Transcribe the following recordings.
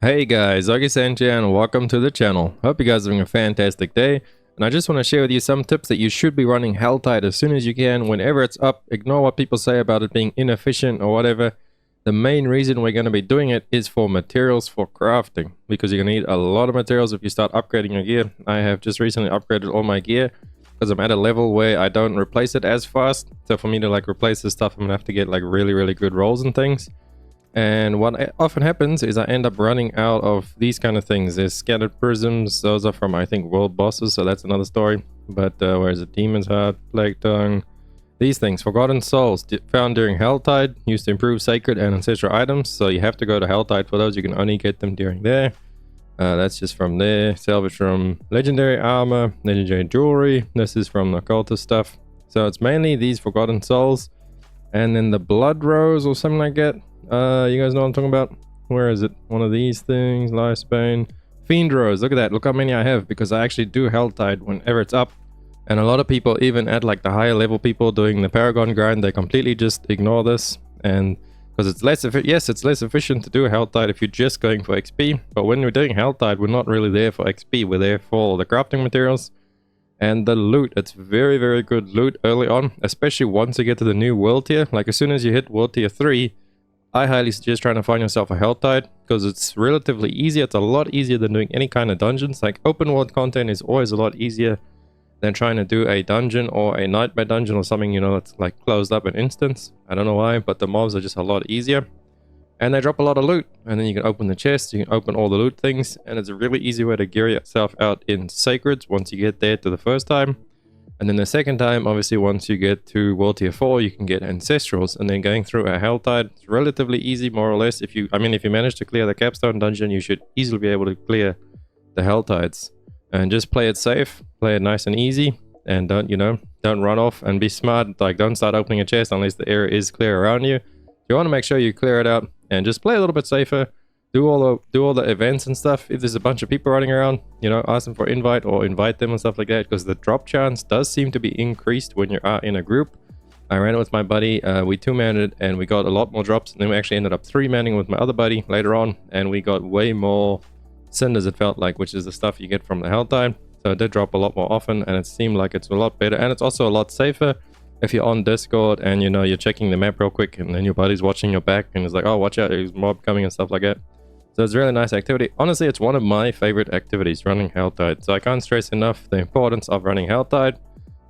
Hey guys, Augie and welcome to the channel. Hope you guys are having a fantastic day. And I just want to share with you some tips that you should be running Helltide as soon as you can, whenever it's up. Ignore what people say about it being inefficient or whatever. The main reason we're going to be doing it is for materials for crafting, because you're going to need a lot of materials if you start upgrading your gear. I have just recently upgraded all my gear because I'm at a level where I don't replace it as fast. So for me to replace this stuff, I'm going to have to get really good rolls and things. And what often happens is I end up running out of these kind of things. There's scattered prisms. Those are from, I think, world bosses, so that's another story. But where is it? Demon's Heart, Plague Tongue. These things, Forgotten Souls, found during Helltide, used to improve sacred and ancestral items. So you have to go to Helltide for those. You can only get them during there. That's just from there. Salvage from legendary armor, legendary jewelry. This is from the occultist stuff. So it's mainly these Forgotten Souls. And then the Blood Rose or something like that. You guys know what I'm talking about? Where is it? One of these things. Lifespan. Fiend Rose. Look at that. Look how many I have, because I actually do Helltide whenever it's up. And a lot of people, even at the higher level people doing the Paragon grind, they completely just ignore this. And because it's less efficient. Yes, it's less efficient to do Helltide if you're just going for XP. But when we're doing Helltide, we're not really there for XP. We're there for the crafting materials and the loot. It's very good loot early on, especially once you get to the new world tier. As soon as you hit world tier 3, I highly suggest trying to find yourself a Helltide, because it's relatively easy. It's a lot easier than doing any kind of dungeons. Open world content is always a lot easier than trying to do a dungeon or a nightmare dungeon or something, that's closed up in instance. I don't know why, but the mobs are just a lot easier. And they drop a lot of loot. And then you can open the chests, you can open all the loot things. And it's a really easy way to gear yourself out in Sacreds once you get there to the first time. And then the second time, obviously, once you get to World Tier 4, you can get Ancestrals. And then going through a Helltide is relatively easy, more or less. If you manage to clear the Capstone dungeon, you should easily be able to clear the Helltides. And just play it safe, play it nice and easy. And don't run off, and be smart. Don't start opening a chest unless the area is clear around you. You want to make sure you clear it out and just play a little bit safer. Do all the events and stuff. If there's a bunch of people running around, ask them for invite or invite them and stuff like that, because the drop chance does seem to be increased when you are in a group. I ran it with my buddy. We two-manned it and we got a lot more drops, and then we actually ended up three-manning with my other buddy later on, and we got way more cinders, it felt like, which is the stuff you get from the Helltide. So it did drop a lot more often, and it seemed like it's a lot better, and it's also a lot safer if you're on Discord and you're checking the map real quick, and then your buddy's watching your back and is like, oh, watch out, there's mob coming and stuff like that. So it's a really nice activity. Honestly, it's one of my favorite activities, running Helltide. So I can't stress enough the importance of running Helltide.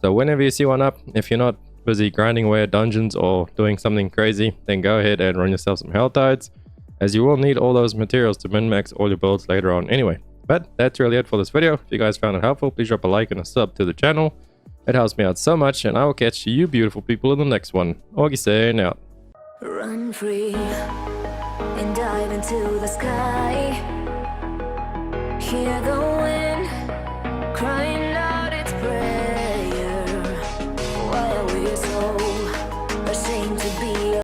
So whenever you see one up, if you're not busy grinding away at dungeons or doing something crazy, then go ahead and run yourself some Helltides, as you will need all those materials to min-max all your builds later on anyway. But that's really it for this video. If you guys found it helpful, please drop a like and a sub to the channel. It helps me out so much, and I will catch you beautiful people in the next one. Augie saying out. Run free and dive into the sky. Hear the wind crying.